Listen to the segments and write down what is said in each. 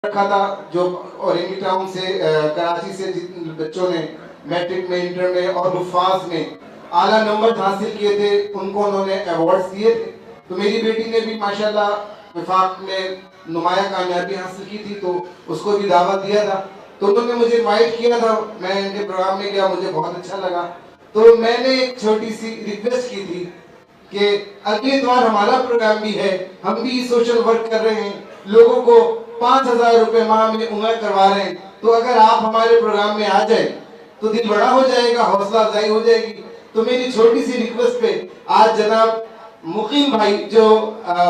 रखा था जो औरंगी टाउन से कराची से जिन बच्चों ने मैट्रिक में, इंटर में और हुफ़ाज़ में आला नंबर हासिल किए थे उनको उन्होंने अवार्ड्स दिए थे। तो मेरी बेटी ने भी माशाल्लाह विफाक में नुमाया कामयाबी हासिल की थी, तो उसको भी दावत दिया था। तो उन्होंने मुझे इनवाइट किया था, मैं इनके प्रोग्राम में गया, मुझे बहुत अच्छा लगा। तो मैंने एक छोटी सी रिक्वेस्ट की थी कि अगली इतवार हमारा प्रोग्राम भी है, हम भी सोशल वर्क कर रहे हैं, लोगों को 5,000 रुपए माह में उम्र करवा रहे हैं, तो अगर आप हमारे प्रोग्राम में आ जाए तो दिल बड़ा हो जाएगा, हौसला अफजाई हो जाएगी। तो मेरी छोटी सी रिक्वेस्ट पे आज जनाब मुकीम भाई जो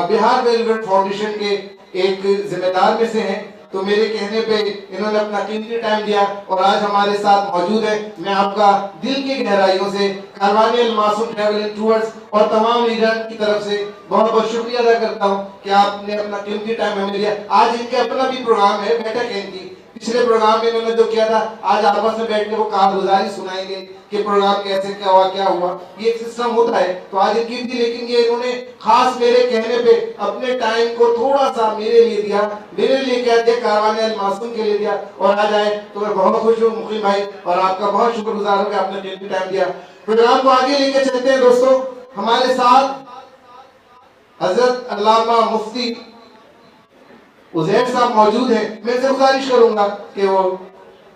बिहार वेलफेयर फाउंडेशन के एक जिम्मेदार में से हैं, तो मेरे कहने पे इन्होंने अपना कीमती टाइम दिया और आज हमारे साथ मौजूद है। मैं आपका दिल की गहराइयों से कारवानी अल मासूम ट्रैवल एंड टूर्स और तमाम लीडर की तरफ से बहुत बहुत शुक्रिया अदा करता हूँ कि आपने अपना कीमती टाइम हमें दिया। आज इनके अपना भी प्रोग्राम है, बैठक है इनकी। पिछले प्रोग्राम में इन्होंने जो किया था, आज आपस में बैठ के वो कारगुजारी सुनाएंगे कि प्रोग्राम कैसे क्या हुआ क्या हुआ, ये एक सिस्टम होता है। तो आज इनकी थी, लेकिन ये इन्होंने खास मेरे कहने पे अपने टाइम को थोड़ा सा मेरे लिए दिया, मेरे लिए क्या दिया, कारवाने अल मासूम के लिए दिया और आज आए। तो मैं बहुत खुश हूँ मुकीम भाई और आपका बहुत शुक्रगुजार हूँ कि आपने कीमती टाइम दिया। प्रोग्राम को आगे लेके चलते हैं दोस्तों। हमारे साथ हजरत अल्लामा मुफ्ती उजैर साहब मौजूद हैं। मैं इनसे गुजारिश करूंगा कि वो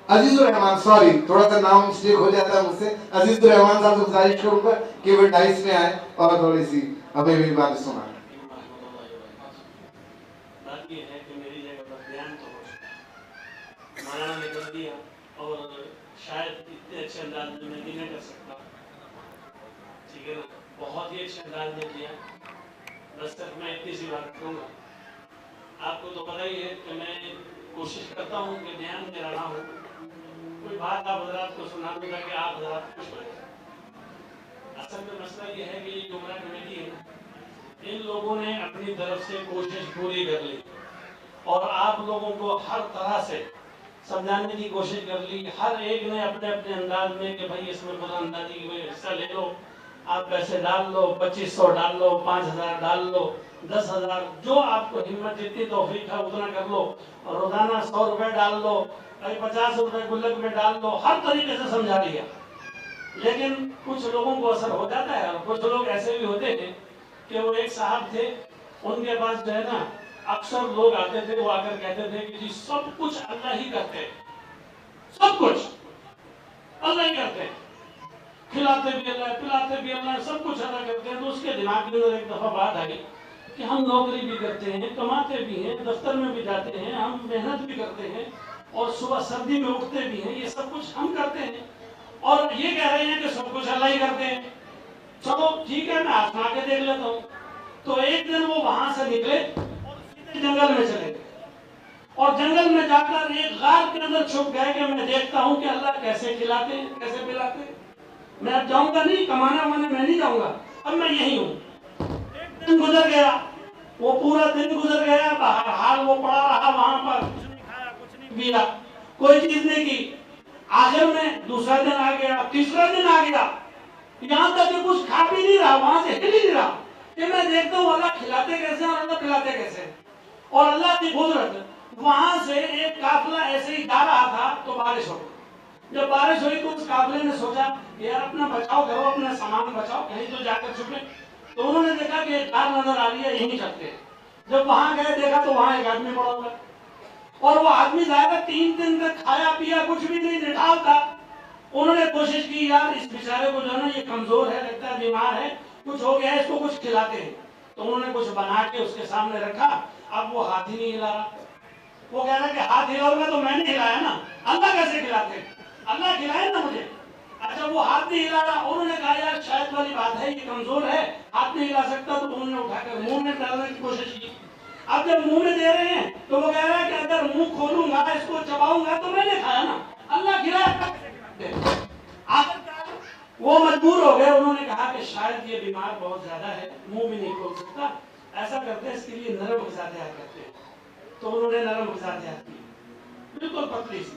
अजीजुर रहमान, सॉरी थोड़ा सा नाम मिस्टेक हो जाता है मुझसे, अजीजुर रहमान साहब से गुजारिश करूंगा कि वो डाइस में आए और थोड़ी सी हमें भी बात सुनाएं। बात ये है कि मेरी जगह पर बयान तो हो चुका, मौलाना ने कर दिया और शायद इतने अच्छे अंदाज में मैं नहीं कर सकता, ठीक है ना, बहुत ही अच्छे अंदाज में किया। बस तक मैं इतनी सी बात करूँगा, आपको तो पता ही है कि मैं कोशिश करता हूँ कि बयान मेरा ना हो, कोई बात आप हजरात को सुना दूँ ताकि आप हजरात खुश हो जाए। असल में मसला ये है कि ये जुमरा कमेटी है ना, इन लोगों ने अपनी तरफ से कोशिश पूरी कर ली और आप लोगों को हर तरह से समझाने की कोशिश कर ली। हर एक ने अपने अपने अंदाज में कि भाई इसमें खुदा अंदाजी की हिस्सा ले लो, आप पैसे डाल लो, 2500 डाल लो, 5000 डाल लो, 10,000, जो आपको हिम्मत जितनी तौफीक है उतना कर लो। और रोजाना 100 रुपए डाल लो, कहीं 50 रुपए गुल्लक में डाल लो, हर तरीके से समझा दिया। लेकिन कुछ लोगों को असर हो जाता है और कुछ लोग ऐसे भी होते हैं कि वो एक साहब थे, उनके पास जो है ना अक्सर लोग आते थे, वो आकर कहते थे कि जी सब कुछ अल्लाह ही करते हैं, सब कुछ अल्लाह ही करते हैं, खिलाते भी अल्लाह, पिलाते भी अल्लाह, सब कुछ अल्लाह करते हैं। तो उसके दिमाग के अंदर एक दफा बात आई कि हम नौकरी भी करते हैं, कमाते भी हैं, दफ्तर में भी जाते हैं, हम मेहनत भी करते हैं और सुबह सर्दी में उठते भी हैं, ये सब कुछ हम करते हैं और ये कह रहे हैं कि सब कुछ अल्लाह ही करते हैं। चलो ठीक है, मैं आजमा के देख लेता हूँ। तो एक दिन वो वहां से निकले और सीधे जंगल में चले गए और जंगल में जाकर एक गार के अंदर छुप गए कि मैं देखता हूँ कि अल्लाह कैसे खिलाते हैं, कैसे पिलाते हैं। मैं अब जाऊंगा नहीं, कमाने वाने मैं नहीं जाऊंगा, अब मैं यही हूँ। एक दिन गुजर गया, वो पूरा दिन गुजर गया, हाल वो पड़ा रहा वहां पर, कुछ नहीं खाया, कुछ नहीं पिया, कोई चीज नहीं की। आखिर में दूसरा दिन आ गया, तीसरा दिन आ गया, यहाँ तक कि कुछ खा भी नहीं रहा, वहां से हिल ही नहीं रहा कि मैं देखता हूँ अल्लाह खिलाते कैसे और अल्लाह पिलाते कैसे। और अल्लाह की कुदरत, वहां से एक काफिला ऐसे ही जा रहा था तो बारिश हो गई। जब बारिश हुई तो उस काफिले ने सोचा यार अपना बचाव करो, अपना सामान बचाओ, कहीं तो जाकर छुपे। तो उन्होंने देखा कि एक कार नजर आ रही है, यहीं चलते हैं। जब वहां गए देखा तो वहां एक आदमी पड़ा हुआ और वो आदमी ज्यादा 3 दिन तक खाया पिया कुछ भी नहीं, निठाल था। उन्होंने कोशिश की यार इस बेचारे को जो है ना, ये कमजोर है, लगता है बीमार है, कुछ हो गया है, इसको कुछ खिलाते हैं। तो उन्होंने कुछ बना के उसके सामने रखा। अब वो हाथ ही नहीं हिला रहा। वो कह रहा है कि हाथ हिलाऊंगा तो मैंने हिलाया ना, अल्लाह कैसे खिलाते हैं, अल्लाह खिलाए ना मुझे। अच्छा वो हाथ नहीं हिला रहा। उन्होंने कहा यार शायद वाली बात है, ये कमजोर है, हाथ नहीं हिला सकता। तो उन्होंने उठाकर मुंह में डालने की कोशिश की। अब जब मुंह में दे रहे हैं तो वो कह रहा है कि अगर मुंह खोलूंगा, इसको चबाऊंगा तो मैंने खाया ना, अल्लाह खिलाया। आखिरकार वो मजबूर हो गए। उन्होंने कहा कि शायद ये बीमार बहुत ज्यादा है, मुंह भी नहीं खोल सकता, ऐसा करते हैं इसके लिए नरम ग़िज़ा तैयार करते हैं। तो उन्होंने नरम ग़िज़ा तैयार की, बिल्कुल पतली सी,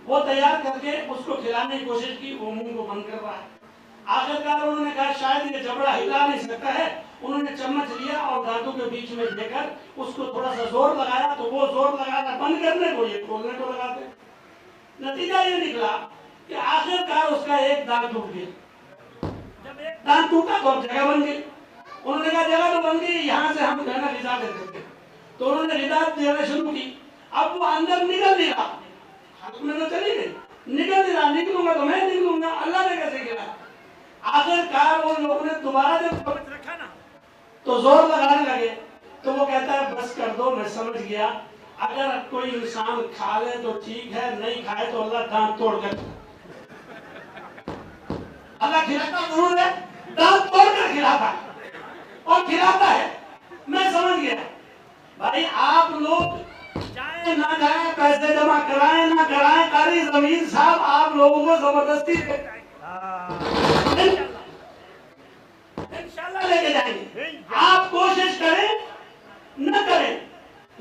वो तैयार करके उसको खिलाने की कोशिश की। वो मुंह को बंद कर रहा है। आखिरकार उन्होंने कहा शायद ये जबड़ा हिला नहीं सकता है, उन्होंने चम्मच लिया और दांतों के बीच में देकर उसको थोड़ा सा जोर लगाया, तो वो जोर लगाना बंद करने को, ये खोलने को लगाते। नतीजा ये निकला कि आखिरकार उसका एक दांत टूट गया। जब एक दांत टूटा तो अब जगह बन गई। उन्होंने कहा जगह तो बन गई, यहाँ से हम कहना रिजा दे देते। तो उन्होंने रिजा देना शुरू की। अब वो अंदर निकल नहीं रहा, हाथ में तो चली गई, निकल नहीं रहा। निकलूंगा तो मैं निकलूंगा, अल्लाह ने कैसे किया। आखिरकार उन लोगों ने दोबारा जब कब्ज रखा ना, तो जोर लगाने लगे। तो वो कहता है बस कर दो, मैं समझ गया, अगर कोई इंसान खा ले तो ठीक है, नहीं खाए तो अल्लाह दांत तोड़ कर, अल्लाह खिलाता जरूर है, दांत तोड़ कर खिलाता और खिलाता है। मैं समझ गया। भाई आप लोग जाए ना जाए, पैसे जमा कराएं ना कराएं, कारी जमीन साहब आप लोगों को जबरदस्ती इंशाल्लाह लेके जाएंगे। आप कोशिश करें न करें,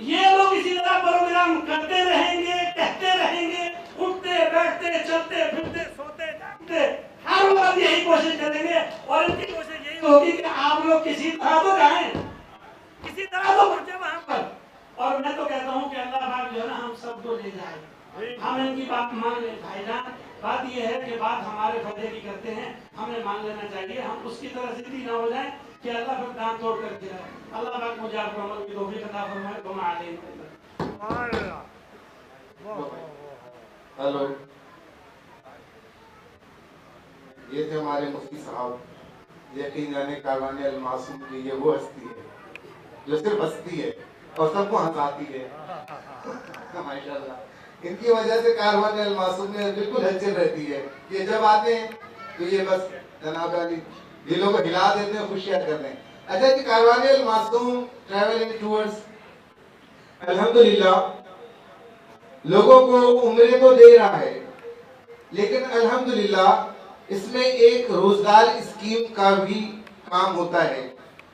ये लोग इसी तरह प्रोग्राम करते रहेंगे, कहते रहेंगे, उठते बैठते चलते फिरते सोते जागते, हर वक्त यही कोशिश करेंगे। और इनकी कोशिश यही होगी कि आप लोग किसी तरह तो जाएं, किसी तरह तो पहुंचे वहां पर। और मैं तो कहता हूं कि अल्लाह पाक जो है ना हम सबको ले जाए, हम इनकी बात मान लें। भाईजान बात यह है कि बात हमारे फायदे की करते हैं, हमें मान लेना चाहिए। हम उसकी तरह जिद्दी ना हो जाए कि अल्लाह फिर दांत तोड़ कर दिया। अल्लाह पाक मुझे आपको अमल की तौफीक अता फरमाए। दुआ आमीन। हेलो, ये थे हमारे मुफ्ती साहब। यकीन जाने कारवाने अल मासूम की ये वो हस्ती है जो सिर्फ हंसती है और सबको हंसाती है। माशाल्लाह, इनकी वजह से कारवाने अल मासूम में बिल्कुल हलचल रहती है। ये जब आते हैं तो ये बस जनाब अली दिलों को हिला देते हैं, खुशियां करते हैं। अच्छा जी, कारवाने अल मासूम ट्रैवलिंग टूर्स अल्हम्दुलिल्लाह लोगों को उम्रे तो दे रहा है, लेकिन अल्हम्दुलिल्लाह इसमें एक रोजगार स्कीम का भी काम होता है।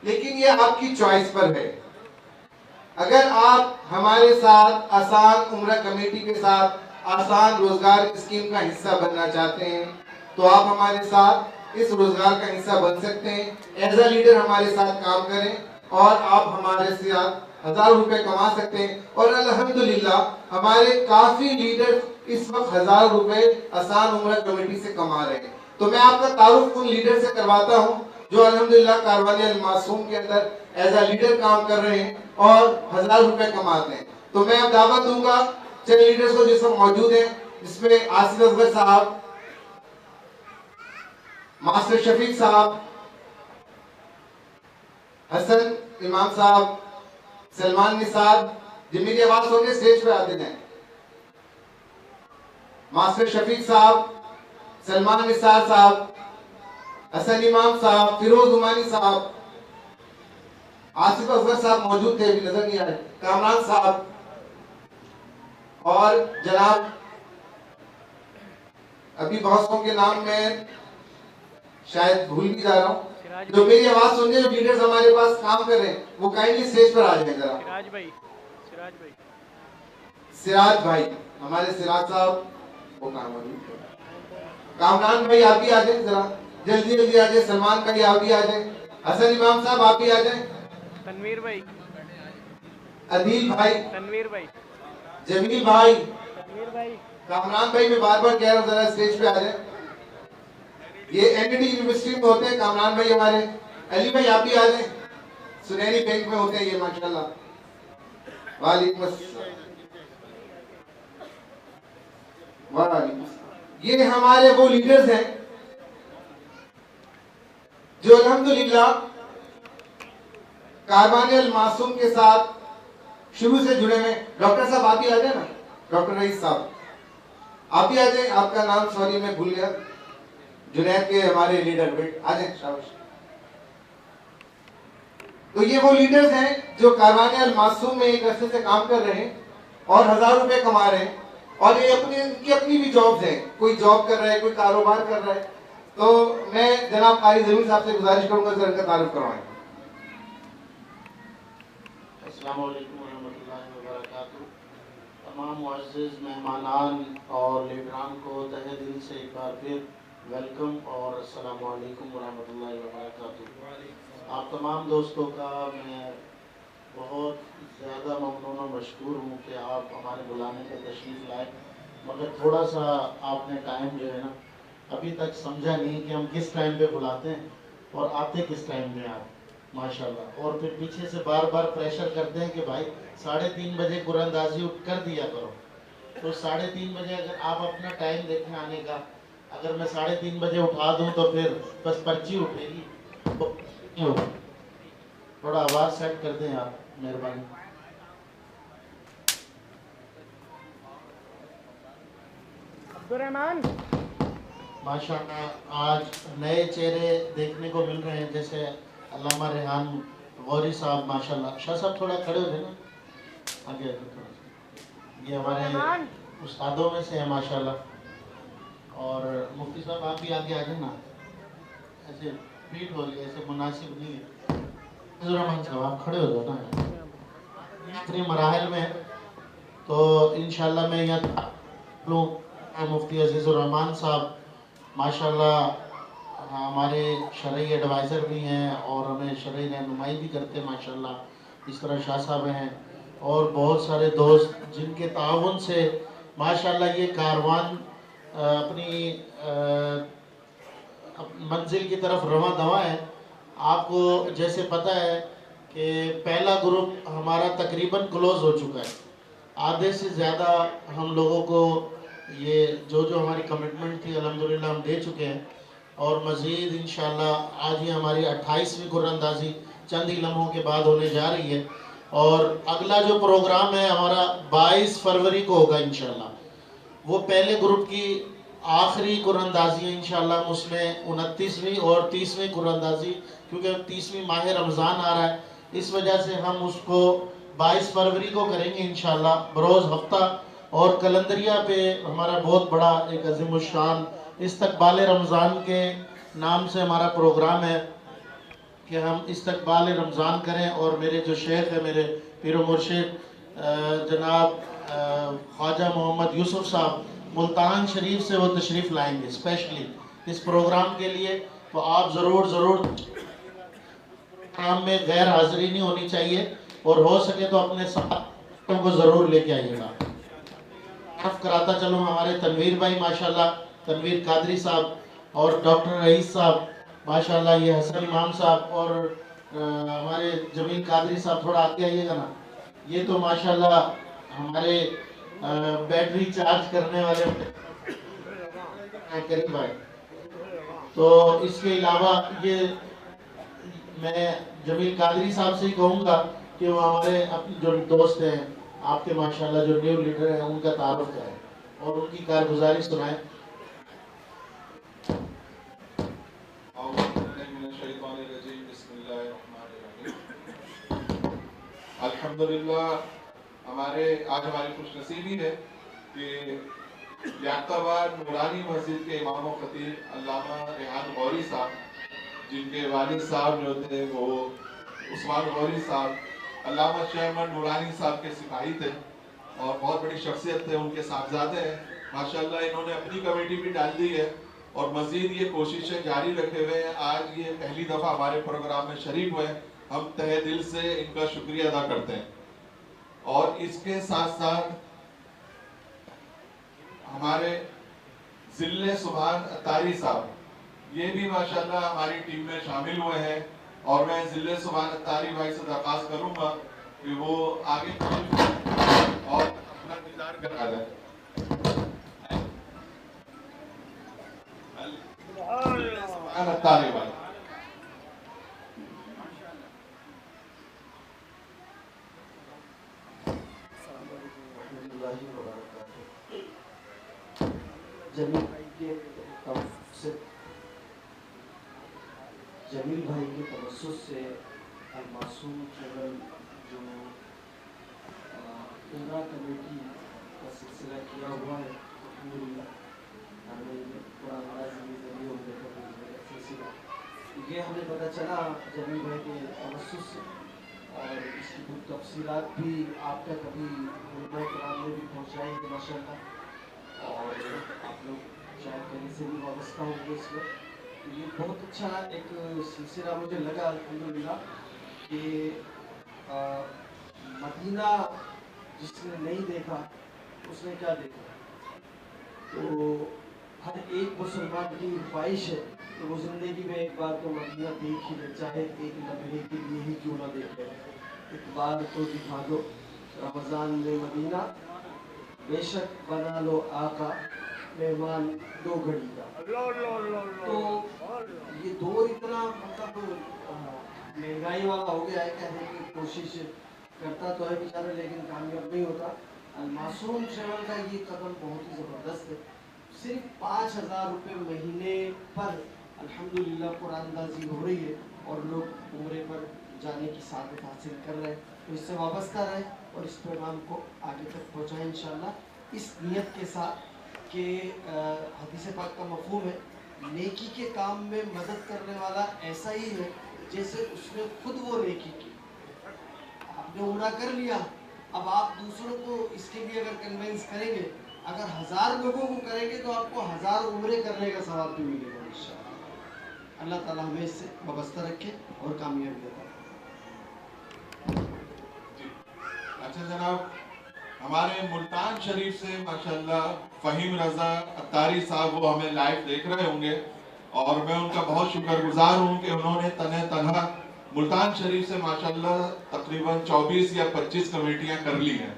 लेकिन ये आपकी चॉइस पर है। अगर आप हमारे साथ आसान उम्रा कमेटी के साथ आसान रोजगार स्कीम का हिस्सा बनना चाहते हैं तो आप हमारे साथ इस रोजगार का हिस्सा बन सकते हैं। एज अ लीडर हमारे साथ काम करें और आप हमारे साथ 1000 रुपए कमा सकते हैं। और अल्हम्दुलिल्लाह हमारे काफी लीडर इस वक्त 1000 रुपए आसान उम्रा कमेटी से कमा रहे हैं। तो मैं आपका तारुफ उन लीडर से करवाता हूं जो अल्हम्दुलिल्लाह कारवानी अल मासूम के अंदर एज अ लीडर काम कर रहे हैं और 1000 रुपए कमाते हैं। तो मैं अब दावत दूंगा चंद लीडर्स को जिसमें मौजूद हैं, जिसमें आसिफ असगर साहब, मास्टर शफीक साहब, हसन इमाम साहब, सलमान निसार, जिन मेरी आवाज सुन के स्टेज पे आते हैं। मास्टर शफीक साहब, सलमान निसार साहब, हसन इमाम साहब, फिरोज उमानी साहब, आसिफ असगर साहब मौजूद थे, अभी नजर नहीं आ रहे, कामरान साहब और जनाब अभी बहुतों के नाम में शायद भूल भी जा रहा हूँ। जो मेरी आवाज सुन रहे जो लीडर्स हमारे पास काम कर रहे हैं वो काइंडली स्टेज पर आ जाए जरा। सिराज भाई, हमारे सिराज साहब वो काम मौजूद। कामरान भाई आप भी आ जाए जरा, जल्दी जल्दी आ जाए। सलमान भाई आप भी आ जाए। हसन इमाम साहब आप भी आ जाए। तनवीर भाई, अदील भाई, तनवीर भाई, जमील भाई, तनवीर भाई, कामरान भाई मैं बार बार कह रहा हूँ जरा स्टेज पे आ जाए। ये एनडी यूनिवर्सिटी में होते हैं कामरान भाई हमारे। अली भाई आप भी आ जाए, सुनहरी बैंक में होते हैं ये माशाल्लाह। वालेकुम अस्सलाम। वालेकुम अस्सलाम। ये हमारे वो लीडर्स हैं जो अल्हम्दुलिल्लाह कारवाने अल मासूम के साथ शुरू से जुड़े हैं। डॉक्टर साहब आप भी आ जाए ना, डॉक्टर रईस साहब आप भी आ जाए। आपका नाम सॉरी मैं भूल गया। जुनैद के हमारे लीडर बेट आ जाए, शाबाश। तो ये वो लीडर्स हैं जो कारवाने अल मासूम में एक अरसे से काम कर रहे हैं और 1000 रुपए कमा रहे हैं। और ये इनकी अपनी भी जॉब्स हैं, कोई जॉब कर रहा है, कोई कारोबार कर रहा है। तो मैं जनाब कारी जमीन साहब से गुजारिश करूंगा सर इनका तारुफ करवाएं। अस्सलाम वालेकुम रहमतुल्लाहि व बरकातुहू। तमाम मुअज़्ज़िज़ मेहमानान और लीडरान को तहे दिल से एक बार फिर वेलकम और अस्सलाम वालेकुम व रहमतुल्लाहि व बरकातुहू। आप तमाम दोस्तों का मैं बहुत ज़्यादा ममनून और मशकूर हूँ कि आप हमारे बुलाने पर तशरीफ़ लाए, मगर थोड़ा सा आपने टाइम जो है ना अभी तक समझा नहीं कि हम किस टाइम पे बुलाते हैं और आते किस टाइम पे आप माशाल्लाह। और फिर पीछे से बार बार प्रेशर करते हैं कि भाई 3:30 बजे कुरानदाजी कर दिया करो। तो 3:30 बजे अगर आप अपना टाइम देखें आने का, अगर मैं 3:30 बजे उठा दूं तो फिर बस पर्ची उठेगी, तो नहीं होगा। थोड़ा आवाज़ सेट कर दें आप, मेहरबानी। अब्दुर्रहमान माशाल्लाह आज नए चेहरे देखने को मिल रहे हैं, जैसे अल्लामा रेहान गौरी साहब माशाल्लाह। शाह साहब थोड़ा खड़े हो जाए ना, आगे थोड़ा सा। ये हमारे उस्तादों में से है माशाल्लाह। और मुफ्ती साहब आप भी आगे आ जाए ना, ऐसे फीट हो गए, ऐसे मुनासिब नहीं है। रहमान साहब आप खड़े हो जाओ ना, आखिरी मराहल में है। तो इंशाल्लाह मैं यहाँ लूँ मुफ्ती अजीज़ुर रहमान साहब माशाल्लाह हमारे शरई एडवाइज़र भी हैं और हमें शरई रहनुमाई भी करते हैं माशाल्लाह। इस तरह शाह साहब हैं और बहुत सारे दोस्त जिनके ताउन से माशाल्लाह ये कारवान अपनी मंजिल की तरफ रवां दवा है। आपको जैसे पता है कि पहला ग्रुप हमारा तकरीबन क्लोज़ हो चुका है, आधे से ज़्यादा हम लोगों को ये जो हमारी कमिटमेंट थी अल्हम्दुलिल्लाह हम दे चुके हैं। और मज़ीद इंशाल्लाह आज ही हमारी 28वीं कुरानदाजी चंद ही लम्हों के बाद होने जा रही है। और अगला जो प्रोग्राम है हमारा 22 फरवरी को होगा इंशाल्लाह। वो पहले ग्रुप की आखिरी कुरानदाजी है इंशाल्लाह, उसमें 29वीं और 30वीं कुरानदाजी, क्योंकि 30वीं माह रमज़ान आ रहा है, इस वजह से हम उसको 22 फरवरी को करेंगे इंशाल्लाह बरोज़ हफ्ता। और कलंदरिया पे हमारा बहुत बड़ा एक अज़ीमुश्शान इस्तकबाल रमज़ान के नाम से हमारा प्रोग्राम है कि हम इस्तकबाल रमज़ान करें। और मेरे जो शेख है, मेरे पीर मुर्शिद जनाब ख्वाजा मोहम्मद यूसुफ साहब मुल्तान शरीफ से वो तशरीफ़ लाएंगे स्पेशली इस प्रोग्राम के लिए। तो आप ज़रूर प्रोग्राम में गैर हाज़िरी नहीं होनी चाहिए और हो सके तो अपने साथों को ज़रूर लेके आइएगा। माफ़ कराता चलो हमारे तनवीर भाई माशाल्लाह, तनवीर कादरी साहब और डॉक्टर रईस साहब माशाल्लाह, ये हसन इमाम साहब और हमारे जमील कादरी साहब थोड़ा आगे आइएगा ना। ये तो माशाल्लाह हमारे बैटरी चार्ज करने वाले करीब भाई। तो इसके अलावा ये मैं जमील कादरी साहब से ही कहूँगा कि वो हमारे अपने जो दोस्त हैं आपके माशाल्लाह जो न्यू लीडर हैं उनका तारुफ करें और उनकी कारगुजारी सुनाएं। अल्हम्दुलिल्लाह हमारे आज हमारी खुशनसीबी है कि याकताबाद नूरानी मस्जिद के इमाम व खतीब अल्लामा रेहान गौरी साहब, जिनके वालिद साहब जो थे वो उस्मान गौरी साहब अल्लामा शहमद नूरानी साहब के सिपाही थे और बहुत बड़ी शख्सियत थे, उनके साहबजादे हैं माशाल्लाह। इन्होंने अपनी कमेटी भी डाल दी है और मज़ीद ये कोशिशें जारी रखे हुए हैं। आज ये पहली दफ़ा हमारे प्रोग्राम में शरीक हुए, हम तहे दिल से इनका शुक्रिया अदा करते हैं। और इसके साथ साथ हमारे जिले सुभान अतारी साहब, ये भी माशाल्लाह हमारी टीम में शामिल हुए हैं और मैं जिले सुभान अतारी भाई से दरख्वास्त करूंगा कि वो आगे और अपना इंतजार करा दें। सुभान अतारी भाई जमील भाई के तवज्जुह से अलमासूम ट्रैवल जो उमरा कमेटी का सिलसिला किया हुआ है, ये हमें पता चला जमील भाई के तवज्जुह से और इसकी कुछ तफसीलात भी आप तक अभी उलमा कराम में भी पहुँचाएंगे माशाल्लाह। और आप लोग शायद कहीं से भी वाबस्ता होंगे इसमें। ये बहुत अच्छा एक सिलसिला मुझे लगा अल्हम्दुलिल्लाह कि मदीना जिसने नहीं देखा उसने क्या देखा। तो हर एक मुसलमान की ख्वाहिश है कि वो ज़िंदगी में एक बार तो मदीना देख ही ले, चाहे एक लम्हे के लिए ही क्यों ना देखे, एक बार तो दिखा दो रमज़ान में मदीना, बेशक बना लो आका मेहमान दो घड़ी का। तो ये दौर इतना मतलब महंगाई वाला हो गया है, कहने की कोशिश करता तो है बेचारा लेकिन कामयाब नहीं होता। मासूम ट्रेवल का ये कदम बहुत ही ज़बरदस्त है। सिर्फ 5,000 रुपये महीने पर अल्हम्दुलिल्लाह कुरानदाजी हो रही है और लोग उम्रे पर जाने की सादत हासिल कर रहे हैं। तो इससे वाबस्ता रहे और इस पैगाम को आगे तक पहुँचाएँ इंशाअल्लाह, इस नियत के साथ कि हदीस पाक का मफ़हूम है नेकी के काम में मदद करने वाला ऐसा ही है जैसे उसने खुद वो नेकी की। आपने उम्रा कर लिया, अब आप दूसरों को इसके लिए अगर कन्विंस करेंगे, अगर 1000 लोगों को करेंगे तो आपको 1000 उम्रे करने का सवाब भी मिलेगा इंशाअल्लाह। अल्लाह ताला हमें इससे वाबस्ता रखे और कामयाबी अता जी। अच्छा जनाब, हमारे मुल्तान शरीफ से माशाल्लाह फ़हीम रज़ा अत्तारी साहब वो हमें लाइव देख रहे होंगे और मैं उनका बहुत शुक्रगुजार हूँ कि उन्होंने तने तनहा मुल्तान शरीफ से माशाल्लाह तकरीबन 24 या 25 कमेटियां कर ली हैं।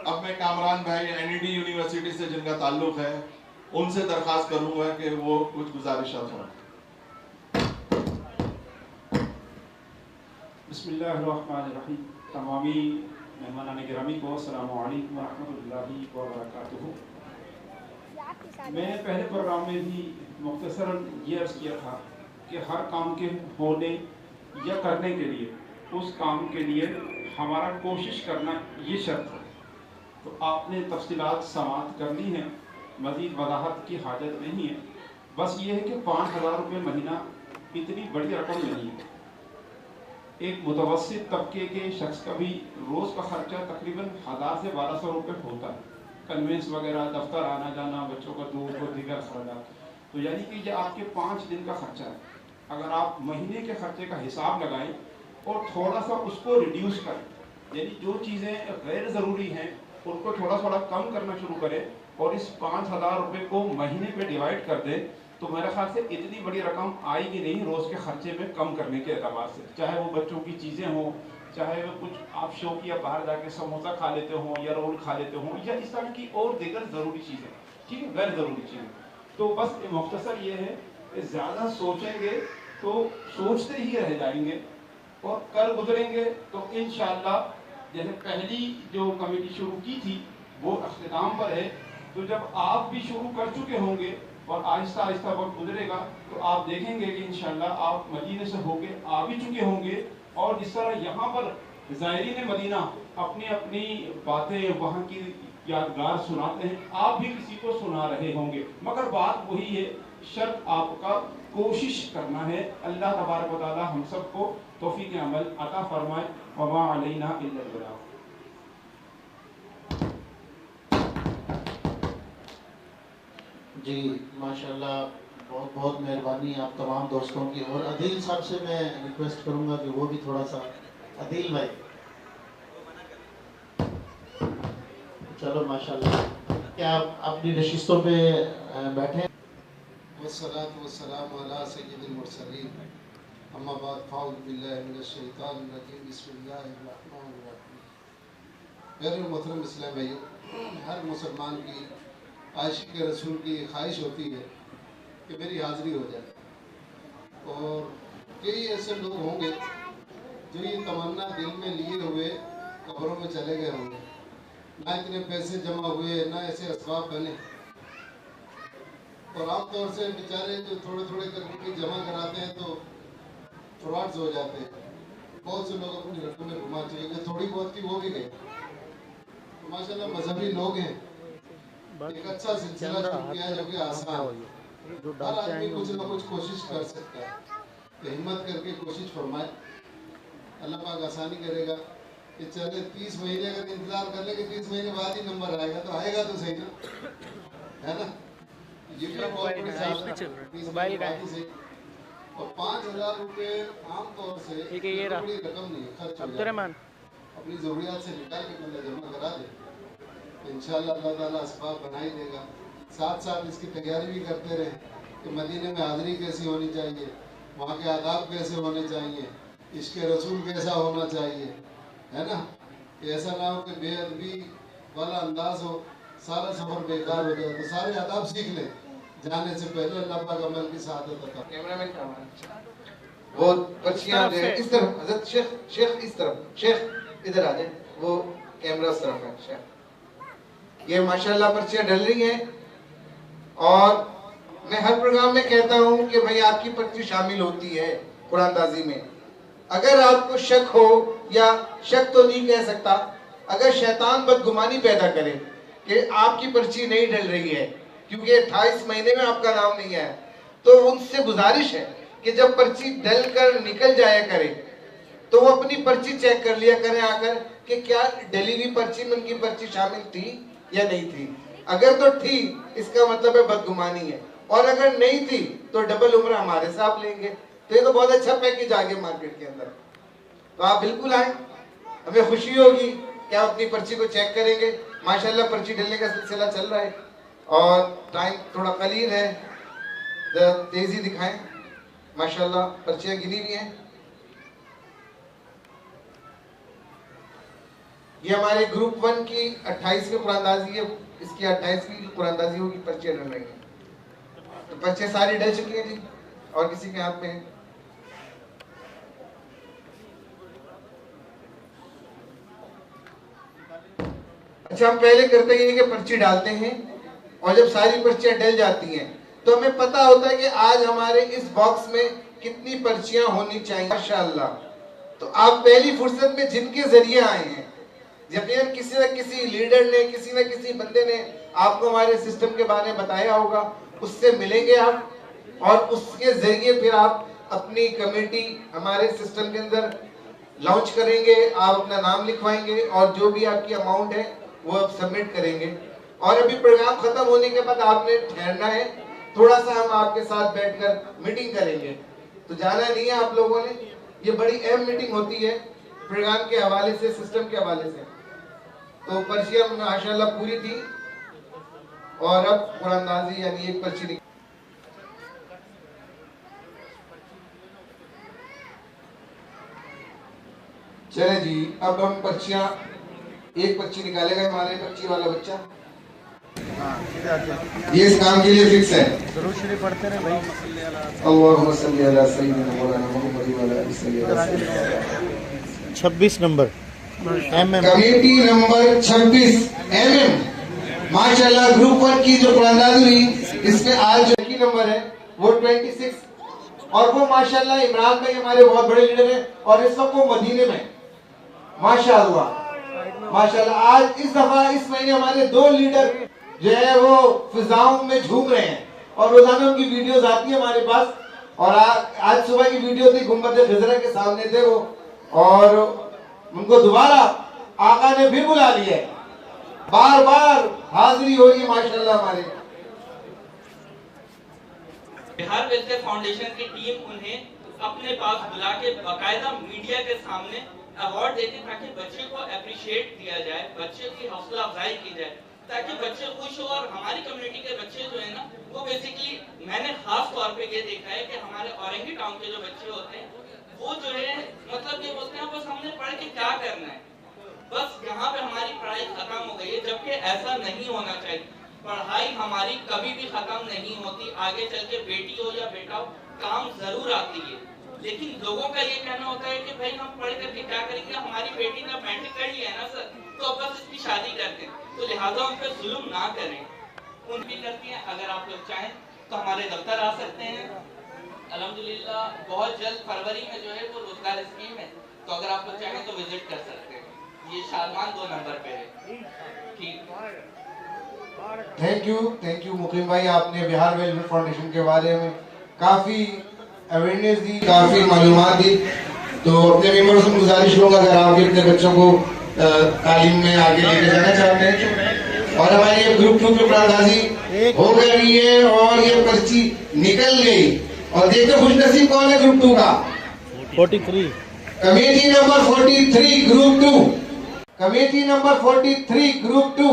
अब मैं कामरान भाई एनईडी यूनिवर्सिटी से जिनका ताल्लुक है उनसे दरख्वास्त करूंगा कि वो कुछ गुजारिशात हों। बिस्मिल्लाहिर्रहमानिर्रहीम। तमामी मेहमानान गिरामी को अस्सलामु अलैकुम व रहमतुल्लाहि व बरकातुहू। मैं पहले प्रोग्राम में भी मुख्तसरन ये अर्ज़ किया था कि हर काम के होने या करने के लिए उस काम के लिए हमारा कोशिश करना ये शर्त है। तो आपने तफसीलात समाअत करनी है, मज़ीद वजाहत की हाजत नहीं है। बस ये है कि 5,000 रुपये महीना इतनी बड़ी रकम नहीं है। एक मुतवस्सित तबके के शख्स का भी रोज़ का ख़र्चा तकरीबन 1000 से 1200 रुपये होता है। कन्वेंस वगैरह, दफ्तर आना जाना, बच्चों का दूध और दीगर अखराजात। तो यानी कि ये आपके 5 दिन का ख़र्चा है। अगर आप महीने के ख़र्चे का हिसाब लगाएं और थोड़ा सा उसको रिड्यूस करें, यानी जो चीज़ें गैर ज़रूरी हैं उनको थोड़ा थोड़ा कम करना शुरू करें और इस 5,000 रुपये को महीने पे डिवाइड कर दें, तो मेरे ख्याल से इतनी बड़ी रकम आएगी नहीं रोज़ के ख़र्चे में कम करने के एतबार से। चाहे वो बच्चों की चीज़ें हों, चाहे वो कुछ आप शौक या बाहर जाके समोसा खा लेते हों या रोल खा लेते हों या इस तरह की और दीगर ज़रूरी चीज़ें, ठीक है, गैर ज़रूरी चीज़ें। तो बस मुख्तसर ये है कि ज़्यादा सोचेंगे तो सोचते ही रह जाएंगे और कर गुजरेंगे तो इंशाअल्लाह। जैसे पहली जो कमेटी शुरू की थी वो अख्तिताम पर है, तो जब आप भी शुरू कर चुके होंगे और आहिस्ता आहिस्ता वक्त गुजरेगा तो आप देखेंगे कि इंशाअल्लाह आप मदीने से होके आ भी चुके होंगे। और जिस तरह यहाँ पर ज़ायरीन मदीना अपनी अपनी बातें वहाँ की यादगार सुनाते हैं, आप भी किसी को सुना रहे होंगे, मगर बात वही है, शर्त आपका कोशिश करना है। अल्लाह तबारक व तआला हम सबको तौफीक अमल अता फरमाए। वमा अलैना इल्लल बलाग। जी माशाल्लाह, बहुत बहुत मेहरबानी आप तमाम दोस्तों की। और अदील साहब से मैं रिक्वेस्ट करूंगा कि वो भी थोड़ा सा, अदील भाई चलो माशाल्लाह, क्या आप अपनी नशिस्तों पे बैठे? वस्सलातु वस्सलामु अला सय्यिदिल मुरसलीन, अम्मा बाद, फ़अऊज़ु बिल्लाहि मिनश शैतानिर रजीम, बिस्मिल्लाहिर रहमानिर रहीम। मेरे मोहतरम इस्लाम भाइयों, हर मुसलमान की आशिक़ रसूल की ख्वाहिश होती है कि मेरी हाज़िरी हो जाए। और कई ऐसे लोग होंगे जो ये तमन्ना दिल में लिए हुए कब्रों में चले गए होंगे, ना इतने पैसे जमा हुए, ना ऐसे असबाब बने, और आमतौर से बेचारे जो थोड़े थोड़े करके जमा कराते हैं तो फ्रॉड्स हो जाते हैं। बहुत से लोग अपनी रकमें घुमा चाहिए, जो थोड़ी बहुत थी वो भी गई। तो माशाल्लाह मजहबी लोग हैं, एक अच्छा सिलसिला शुरू किया जो कि आसान, हर आदमी कुछ ना कुछ कोशिश कर सकता है। तो हिम्मत करके कोशिश फरमाए, अल्लाह पाक आसानी करेगा। कि चले 30 महीने का इंतजार कर ले कि 30 महीने बाद ही नंबर आएगा, तो आएगा तो सही ना, है ना। ये भी बहुत बड़ी सहायता है। मोबाइल का है। से और 5,000 रुपये आमतौर से ठीक है, ये रहा। बड़ी रकम नहीं है, खर्च हो जाता है। अब्दुर्रहमान अपनी ज़रूरियात से निकाल के बंदा जमा करा दे तो इंशाअल्लाह अल्लाह ताला असबाब बना ही देगा। साथ साथ इसकी तैयारी भी करते रहें कि मदीने में हाज़िरी कैसी होनी चाहिए, वहाँ के आदाब कैसे होने चाहिए, इश्क़ रसूल कैसा होना चाहिए, है ना। कि ऐसा ना हो कि बेअदबी वाला अंदाज हो, सारा सफ़र बेकार हो जाए। तो सारे आदाब सीख लें जाने से पहले, अल्लाह पाक अमल की सआदत अता। कैमरामैन का वो पर्चियां इस तरफ से। इस तरफ, हजरत शेख इस तरफ, शेख इधर आ जाए, वो कैमरा उस तरफ है। शेख ये माशाल्लाह पर्चियां डल रही हैं और मैं हर प्रोग्राम में कहता हूं कि भाई आपकी पर्ची शामिल होती है कुरानदाजी में। अगर आपको शक हो, या शक तो नहीं कह सकता, अगर शैतान बदगुमानी पैदा करे कि आपकी पर्ची नहीं डल रही है क्योंकि 28 महीने में आपका नाम नहीं आया, तो उनसे गुजारिश है कि जब पर्ची डल कर निकल जाया करे तो वो अपनी पर्ची चेक कर लिया करें आकर कि क्या डली हुई पर्ची में उनकी पर्ची शामिल थी या नहीं थी। अगर तो थी, इसका मतलब है बदगुमानी है, और अगर नहीं थी तो डबल उम्र हमारे से आप लेंगे। तो ये तो बहुत अच्छा पैकेज आ गया मार्केट के अंदर। तो आप बिल्कुल आए, हमें खुशी होगी कि आप अपनी पर्ची को चेक करेंगे। माशाल्लाह पर्ची डलने का सिलसिला चल रहा है और टाइम थोड़ा कलील है, तेजी दिखाएं। माशाल्लाह पर्चियां गिनी हुई हैं। ये हमारे ग्रुप 1 की 28वीं कुरानदाजी है, इसकी 28वीं कुरानदाजी होगी, पर्चियां डल रही हैं। तो पर्चियां सारी डल चुकी हैं जी, और किसी के हाथ में है? अच्छा, हम पहले करते हैं कि पर्ची डालते हैं और जब सारी पर्चियां डल जाती हैं तो हमें पता होता है कि आज हमारे इस बॉक्स में कितनी पर्चियां होनी चाहिए। माशाअल्लाह। तो आप पहली फुर्सत में जिनके जरिए आए हैं, यकीनन किसी न किसी लीडर ने, किसी न किसी बंदे ने आपको हमारे सिस्टम के बारे में बताया होगा, उससे मिलेंगे आप और उसके जरिए फिर आप अपनी कमेटी हमारे सिस्टम के अंदर लॉन्च करेंगे। आप अपना नाम लिखवाएंगे और जो भी आपकी अमाउंट है वो आप सबमिट करेंगे। और अभी प्रोग्राम खत्म होने के बाद आपने ठहरना है, थोड़ा सा हम आपके साथ बैठकर मीटिंग करेंगे। तो जाना नहीं है आप लोगों ने, ये बड़ी अहम मीटिंग होती है प्रोग्राम के हवाले से, सिस्टम के हवाले से। तो पर्चियां माशाल्लाह पूरी थी और अब कुरानदाजी यानी एक पर्ची चले जी। अब हम पर्चियां, एक पर्ची निकालेगा हमारे पर्ची वाला बच्चा, ये इस काम के लिए फिक्स है। जरूर शरीफ पढ़ते रहे भाई। अल्लाहुम्मा सल्ली अला सय्यिदिना मौलाना मुहम्मद व अला आलिहि सल्लल्लाहु 26 number MM committee number 26 MM। माशाल्लाह ग्रुप 1 की जो कुरानदाजी हुई, इसमें आज जो की नंबर है वो 26, और वो माशाल्लाह इमरान भाई हमारे बहुत बड़े लीडर हैं और इस वक्त वो मदीने में। माशाल्लाह माशाल्लाह आज इस दफा इस महीने हमारे 2 लीडर जो है वो फिजाओं में झूम रहे हैं और रोजाना उनकी वीडियोस आती है हमारे पास। और आज सुबह की वीडियो थी, गुंबद खिजरा के सामने थे वो, और उनको दोबारा आका ने फिर बुला लिया है, बार बार हाजिरी हो रही है माशाल्लाह हमारे। बिहार वेलफेयर फाउंडेशन की टीम उन्हें अपने पास बुला के बाकायदा मीडिया के सामने अवार्ड देती ताकि बच्चे को अप्रिशिएट किया जाए, बच्चे की हौसला अफजाई की जाए, ताकि बच्चे खुश हो। और हमारी कम्युनिटी के बच्चे जो है ना, वो बेसिकली मैंने खास तौर पे ये देखा है कि हमारे औरंगी टाउन के जो बच्चे होते हैं वो जो है मतलब ये बोलते हैं बस हमने पढ़ के क्या करना है, बस यहाँ पे हमारी पढ़ाई खत्म हो गई है, जबकि ऐसा नहीं होना चाहिए। पढ़ाई हमारी कभी भी खत्म नहीं होती, आगे चल के बेटी हो या बेटा हो काम जरूर आती है। लेकिन लोगों का ये कहना होता है कि भाई हम पढ़ करके क्या करेंगे, हमारी बेटी ने मैट्रिक कर लिया है ना सर, तो अब बस इसकी शादी करते हैं, तो लिहाजा उन पर जुल्म ना करें। उन भी करती हैं, अगर आप लोग चाहें तो हमारे दफ्तर आ सकते हैं। अल्हम्दुलिल्लाह बहुत जल्द फरवरी में जो है वो रोजगार स्कीम है, तो अगर आप लोग चाहें तो विजिट कर सकते हैं। ये शालमान 2 नंबर पे है। ठीक, थैंक यू मुकीम भाई, आपने बिहार वेलफेयर फाउंडेशन के बारे में काफी अवेयरनेस दी, काफी मालूमात दी। तो अपने मेंबर्स से गुजारिश करूंगा, अगर आप भी अपने बच्चों को तालीम में आगे लेके जाना चाहते हैं और और हमारी ग्रुप 2 की कुरानबाजी हो गई है और ये पर्ची निकल गई। और देखो खुशनसीब कौन है ग्रुप 2 का? 43 committee number 43 group 2, committee number 43 group 2।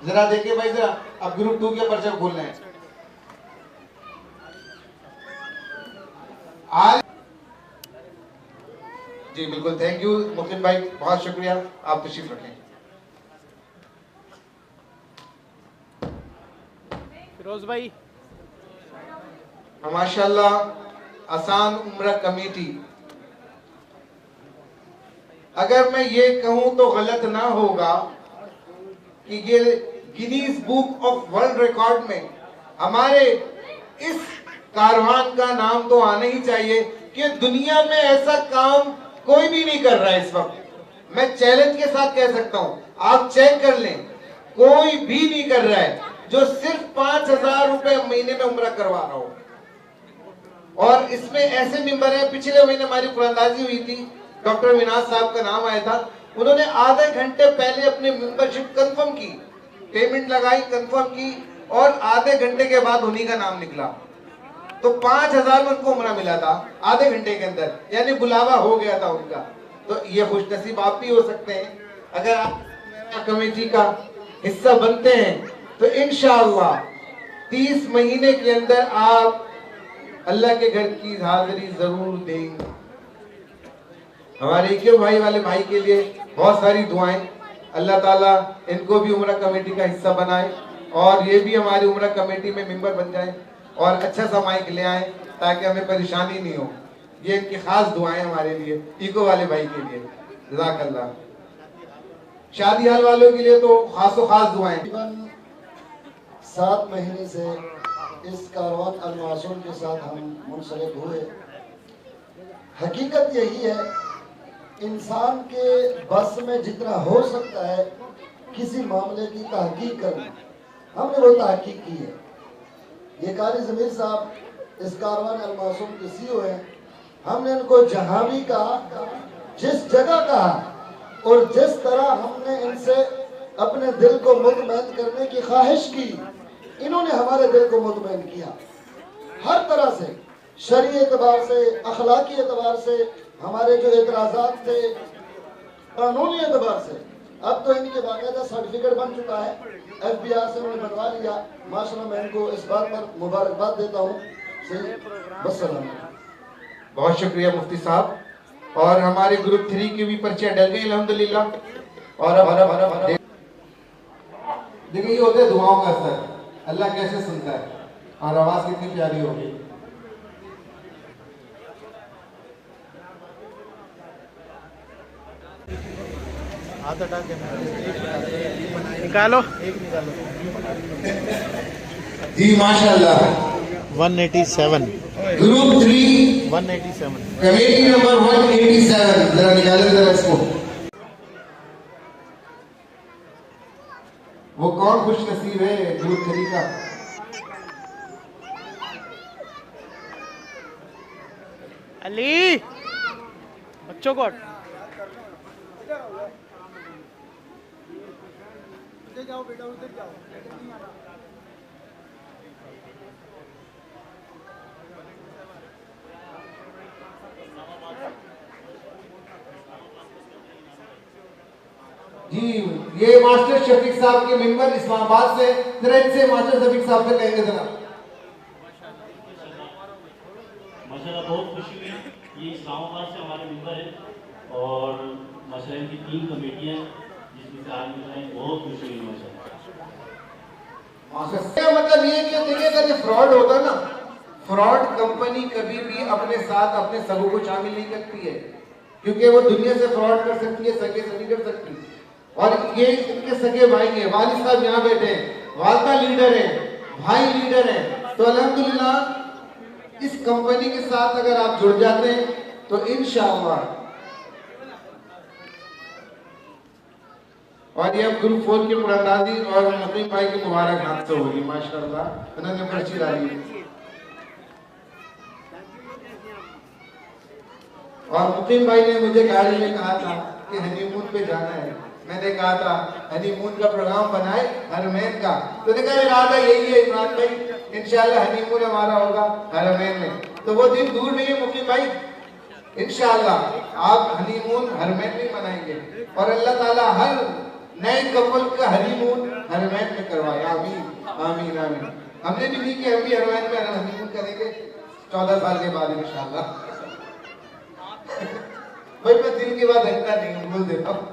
जरा देखिए भाई, जरा अब ग्रुप 2 के पर्चे खोलना है। आज जी बिल्कुल, थैंक यू मुकिम भाई, बहुत शुक्रिया, आप तशरीफ रखें। फिरोज भाई, माशाल्लाह आसान उम्रा कमेटी, अगर मैं ये कहूं तो गलत ना होगा कि ये Guinness book of world record में हमारे इस कारवान का नाम तो आना ही चाहिए कि दुनिया में ऐसा काम कोई भी नहीं कर रहा है इस वक्त। मैं चैलेंज के साथ कह सकता हूं, आप चेक कर लें, कोई भी नहीं कर रहा है जो सिर्फ 5,000 रुपए महीने में उम्रा करवा रहा हो। और इसमें ऐसे मेंबर हैं, पिछले महीने हमारी कुरानबाजी हुई थी, डॉक्टर विनाश साहब का नाम आया था, उन्होंने आधे घंटे पहले अपनी मेंबरशिप कंफर्म की, पेमेंट लगाई, कंफर्म की और आधे घंटे के बाद उन्हीं का नाम निकला। तो 5,000 में उनको उम्रा मिला था आधे घंटे के अंदर, यानी बुलावा हो गया था उनका। तो ये खुशनसीब आप भी हो सकते हैं अगर आप कमेटी का हिस्सा बनते हैं, तो इंशाअल्लाह 30 महीने के अंदर आप अल्लाह के घर की हाजिरी जरूर देंगे। हमारे इक्के भाई वाले भाई के लिए बहुत सारी दुआएं, अल्लाह ताला इनको भी उम्रा कमेटी का हिस्सा बनाए और ये भी हमारी उम्रा कमेटी में मेंबर बन जाए और अच्छा सा माइक ले आए ताकि हमें परेशानी नहीं हो। ये इनकी खास दुआएं हमारे लिए, इको वाले भाई के लिए, जज़ाकल्लाह। शादी हाल वालों के लिए तो खास दुआएं। 7 महीने से इस कारवान अल-मासूम के साथ हम मुंसलिक हुए। हकीकत यही है, इंसान के बस में जितना हो सकता है किसी मामले की तहकीक करना, हमने वो तहकीक की है। ये कारी ज़मीर साहब इस कारवान अल-मासूम के CEO हैं। हमने इनको जहाँ भी कहा, जिस जगह कहा और जिस तरह हमने इनसे अपने दिल को मुतमईन करने की ख्वाहिश की, इन्होंने हमारे दिल को मुतमईन किया हर तरह से, शरई एतबार से, अखलाकी एतबार से, हमारे जो एतराज़ात थे कानूनी एतबार से। अब तो इनके बाकायदा सर्टिफिकेट बन चुका है, FBR से उन्होंने बनवा लिया। माशाल्लाह मैं इनको इस बात पर मुबारकबाद देता हूँ। बहुत शुक्रिया मुफ्ती साहब। और हमारे ग्रुप 3 की भी पर्चियां डल गई अल्हम्दुलिल्लाह। और अब देखिए ये होता है दुआओं का असर, अल्लाह कैसे सुनता है और आवाज कितनी प्यारी होगी। हाथ हटा के निकालो, एक निकालो। जी माशाल्लाह 187 ग्रुप 3 187 कमेटी नंबर 187, जरा निकाले जरा इसको। वो कौन खुश नसीब है ग्रुप 3 का? अली, बच्चों को जाओ बेटा, उधर जाओ। जी ये मास्टर शफीक साहब के मेंबर इस्लामाबाद से, जरा इनसे मास्टर शफीक साहब से कहेंगे जरा। माशाल्लाह बहुत खुशी हुई, ये इस्लामाबाद से हमारे मेंबर हैं और माशाल्लाह इनकी 3 कमेटियां जिसमें से आज में बहुत खुशी हुई माशाल्लाह। मतलब ये कि देखिए अगर ये फ्रॉड होता ना, फ्रॉड कंपनी कभी भी अपने साथ अपने सबों को शामिल नहीं करती है, क्योंकि वो दुनिया से फ्रॉड कर सकती है, सगे से नहीं कर सकती। और ये इनके सगे भाई हैं, वालिद साहब यहाँ बैठे हैं, वालदा लीडर है, भाई लीडर है। तो अल्हम्दुलिल्लाह इस कंपनी के साथ अगर आप जुड़ जाते हैं तो इंशाअल्लाह। और ये अब ग्रुप 4 की कुरानबाजी और मुकीम भाई की मुबारक हाथ से होगी माशाअल्लाह, उन्होंने पर्ची डाली है। और मुकीम भाई ने मुझे गाड़ी में कहा था कि हनीमून पे जाना है, मैंने कहा था हनीमून का प्रोग्राम बनाए हरमैन का, तो ने कहा इरादा यही है इमरान भाई, इंशाल्लाह हनीमून हमारा होगा हरमैन में। तो वो दिन दूर नहीं है मुकीम भाई, इंशाल्लाह आप हनीमून हरमैन में मनाएंगे और अल्लाह ताला हर नए कपल का हनीमून हरमैन में करवाए। आमीन आमीन आमीन। हमने भी नहीं कि हम भी हरमैन में हनीमून करेंगे 14 साल के बाद इंशाल्लाह। भाई मैं दिल की बात रखता नहीं, बोल देता हूँ।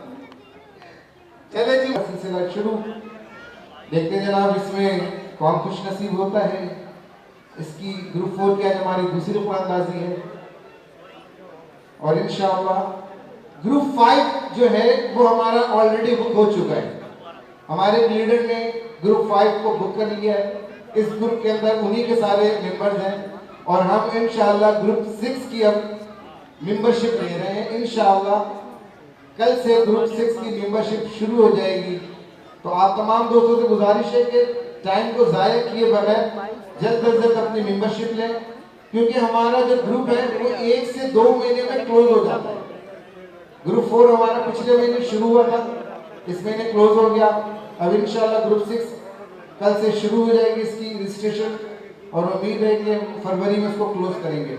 चले जी सिलसिला शुरू, देखते हैं जनाब इसमें कौन खुश नसीब होता है। इसकी ग्रुप 4 की आज हमारी दूसरी कुरानदाजी है और इंशाअल्लाह ग्रुप 5 जो है वो हमारा ऑलरेडी बुक हो चुका है। हमारे लीडर ने ग्रुप 5 को बुक कर लिया है। इस ग्रुप के अंदर उन्हीं के सारे मेंबर्स हैं और हम इंशाअल्लाह ग्रुप 6 की अब मेंबरशिप ले रहे हैं। इंशाअल्लाह कल से ग्रुप 6 की मेंबरशिप शुरू हो जाएगी। तो आप तमाम दोस्तों से गुजारिश है कि टाइम को ज़ाया किए बगैर जल्द अज जल्द अपनी मेंबरशिप लें, क्योंकि हमारा जो ग्रुप है वो 1 से 2 महीने में क्लोज हो जाता है। ग्रुप 4 हमारा पिछले महीने शुरू हुआ था, इस महीने क्लोज हो गया। अब इंशाल्लाह ग्रुप 6 कल से शुरू हो जाएगी इसकी रजिस्ट्रेशन और उम्मीद है कि हम फरवरी में इसको क्लोज करेंगे।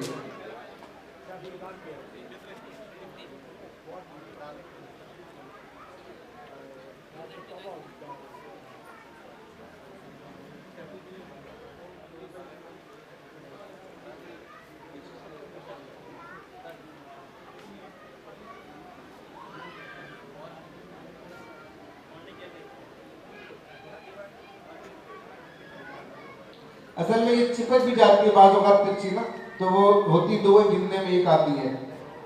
असल में ये चिपक भी जाती है बाज़ औक़ात तिरछी ना, तो वो होती 2 है, गिनने में 1 आती है,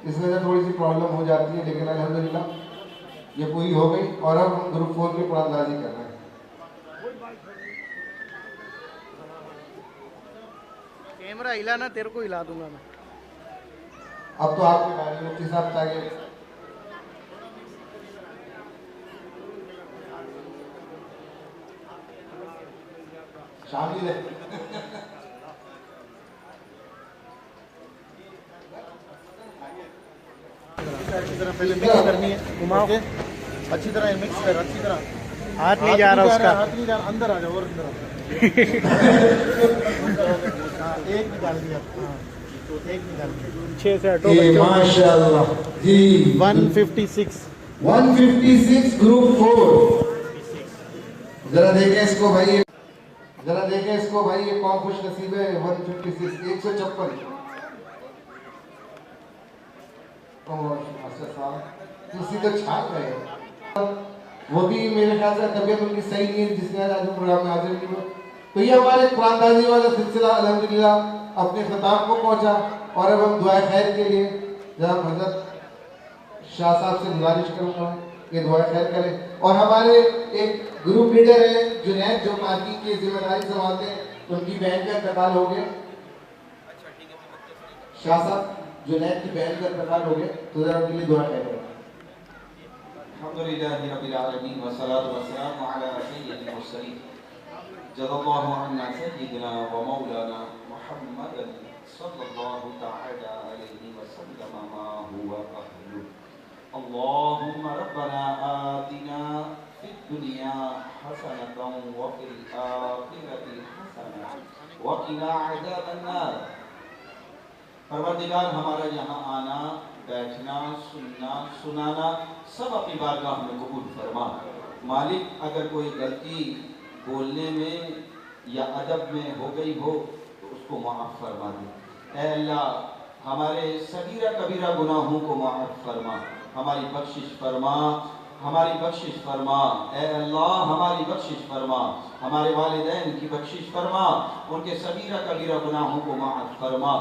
इस वजह से थोड़ी सी प्रॉब्लम हो जाती है। लेकिन अल्हम्दुलिल्लाह ये पूरी हो गई और अब हम ग्रुप 4 की कुरानदाजी कर रहे हैं। कैमरा हिला ना, तेरे को हिला दूंगा मैं। अब तो आपके बारे में मुफ्ती साहब ताकि शामिल है। अच्छी तरह पहले मिक्स करनी है, घुमाओ अच्छी तरह मिक्स कर, अच्छी तरह। हाथ नहीं जा रहा उसका, हाथ नहीं जा रहा, अंदर आ जाओ और अंदर आ जाओ। एक निकाल दिया, एक निकाल दिया, 6 से हटो माशाल्लाह जी। 156 ग्रुप 4। जरा देखें इसको भाई, जरा देखें इसको भाई, ये कौन खुश नसीब है। 156 156 उसी तो छाप रहे, वो भी मेरे ख्याल से तबीयत उनकी सही नहीं है जिसने आज प्रोग्राम में हाजिर नहीं हुआ। तो ये हमारे कुरानदाजी वाला सिलसिला अल्हम्दुलिल्लाह अपने खिताब को पहुंचा और अब हम दुआ खैर के लिए जनाब हज़रत शाह साहब से गुजारिश करूंगा कि दुआ खैर करें। और हमारे एक ग्रुप लीडर है जुनैद, जो पार्टी की जिम्मेदारी संभालते हैं, उनकी बहन का इंतकाल हो गया। शाह साहब जुनैद की बहन का इंतकाल हो गया, तो जरा उनके लिए दुआ करें। अल्हम्दुलिल्लाहि रब्बिल आलमीन वस्सलातु वस्सलामु अला सय्यिदिल मुरसलीन जज़ल्लाहु अन्ना सय्यिदना व मौलाना मुहम्मदन सल्लल्लाहु तआला अलैहि वसल्लम मा हुवा अहलु। अल्लाहुम्मा रब्बना आतिना फिद दुनिया हसनतन व फिल आखिरति हसनतन व क़िना अज़ाबन नार। परवरदिगार, हमारा यहाँ आना, बैठना, सुनना, सुनाना सब अपनी बारगाह में कबूल फरमा। मालिक, अगर कोई गलती बोलने में या अदब में हो गई हो तो उसको माफ़ फरमा दे। ऐ अल्लाह, हमारे सगीरा कबीरा गुनाहों को माफ़ फरमा, हमारी बख्शिश फरमा, हमारी बख्शिश फरमा। ऐ अल्लाह, हमारी बख्शिश फरमा, हमारे वालिदैन की बख्शिश फरमा, उनके सगीरा कबीरा गुनाहों को माफ़ फरमा।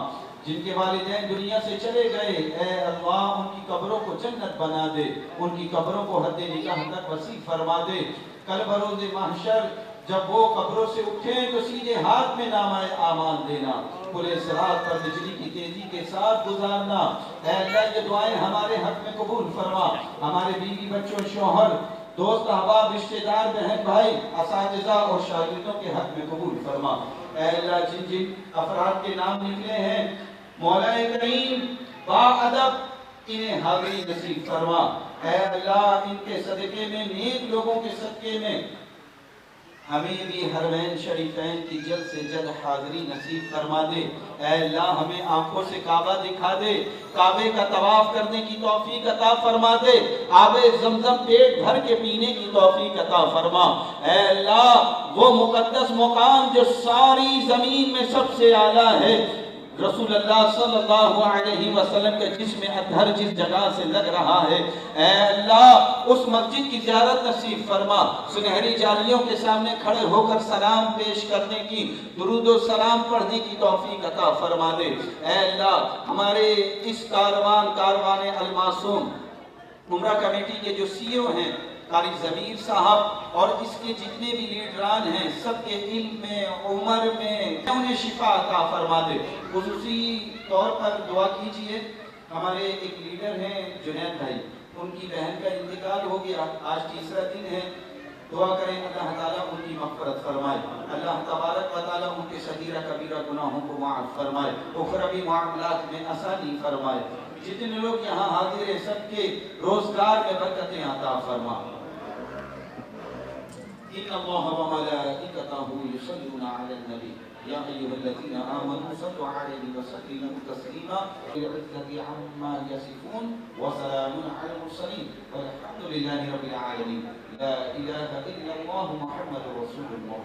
जिनके वालिदैन दुनिया से चले गए, ऐ अल्लाह उनकी कब्रों को जन्नत बना दे, उनकी कब्रों को हद निकाह तक वसी फरमा दे। कल बरोज़े महशर जब वो कब्रों से उठे तो सीधे हाथ में नामाए आमाल देना, पूरे सिरात पर बिजली की तेजी के साथ गुजारना। ऐ अल्लाह, ये दुआएं हमारे हक में कबूल फरमा, हमारे बीवी बच्चों, शौहर, दोस्त, अहबाब, रिश्तेदार, बहन भाई, असातिज़ा और शागिर्दों के हक में कबूल फरमा। ऐ अल्लाह, जिन जिन अफराद के नाम निकले हैं, मौलाए करीम बाअदब इन्हें हाज़िरी नसीब फरमा। ऐ अल्लाह इनके सदके में, नेक लोगों के सदके में हमें भी हरमैन शरीफैन की जल्द से जल्द हाजिरी नसीब फरमा दे। ऐ अल्लाह हमें आंखों से काबा दिखा दे, काबे का तवाफ करने की तौफीक अता फरमा दे, आबे जमजम पेट भर के पीने की तौफीक अता फरमा। ऐ अल्लाह वो मुकद्दस मुकाम जो सारी जमीन में सबसे आला है, रसूलुल्लाह सल्लल्लाहु अलैहि वसल्लम के जिस्म अतहर जिस जगह से लग रहा है, ऐ अल्लाह उस मस्जिद की ज़ियारत नसीब फरमा। सुनहरी जालियों के सामने खड़े होकर सलाम पेश करने की, दुरूद व सलाम पढ़ने की तौफीक अता फरमा दे। ऐ अल्लाह हमारे इस कारवान अल मासूम उम्रा कमेटी के जो सीईओ हैं कारी ज़मीर साहब और इसके जितने भी लीडरान हैं, सबके इल्म में, उम्र में उन्हें शिफा अता फरमा दे। खुसूसी तौर पर दुआ कीजिए, हमारे एक लीडर हैं जुनैद भाई, उनकी बहन का इंतकाल हो गया, आज तीसरा दिन है। दुआ करें अल्लाह ताला उनकी मग़फ़िरत फरमाए, अल्लाह तबारक व तआला उनके सगीरा कबीरा गुनाहों को माफ़ फरमाए, उखरवी मामलात में आसानी फरमाए। जितने लोग यहाँ हाजिर हैं सबके रोजगार में बरकतें अता फरमा। इन्नल्लाह व मलाइकतहु युसल्लूना अलन नबी या अय्युहल्लज़ीना आमनू सल्लु अलैहि व सल्लिमू तस्लीमा बिइज़्ज़ति अम्मा यसिफून व सलामुन अलल मुरसलीन वल्हम्दुलिल्लाहि रब्बिल आलमीन। ला इलाहा इल्लल्लाहु मुहम्मदुर रसूलुल्लाह।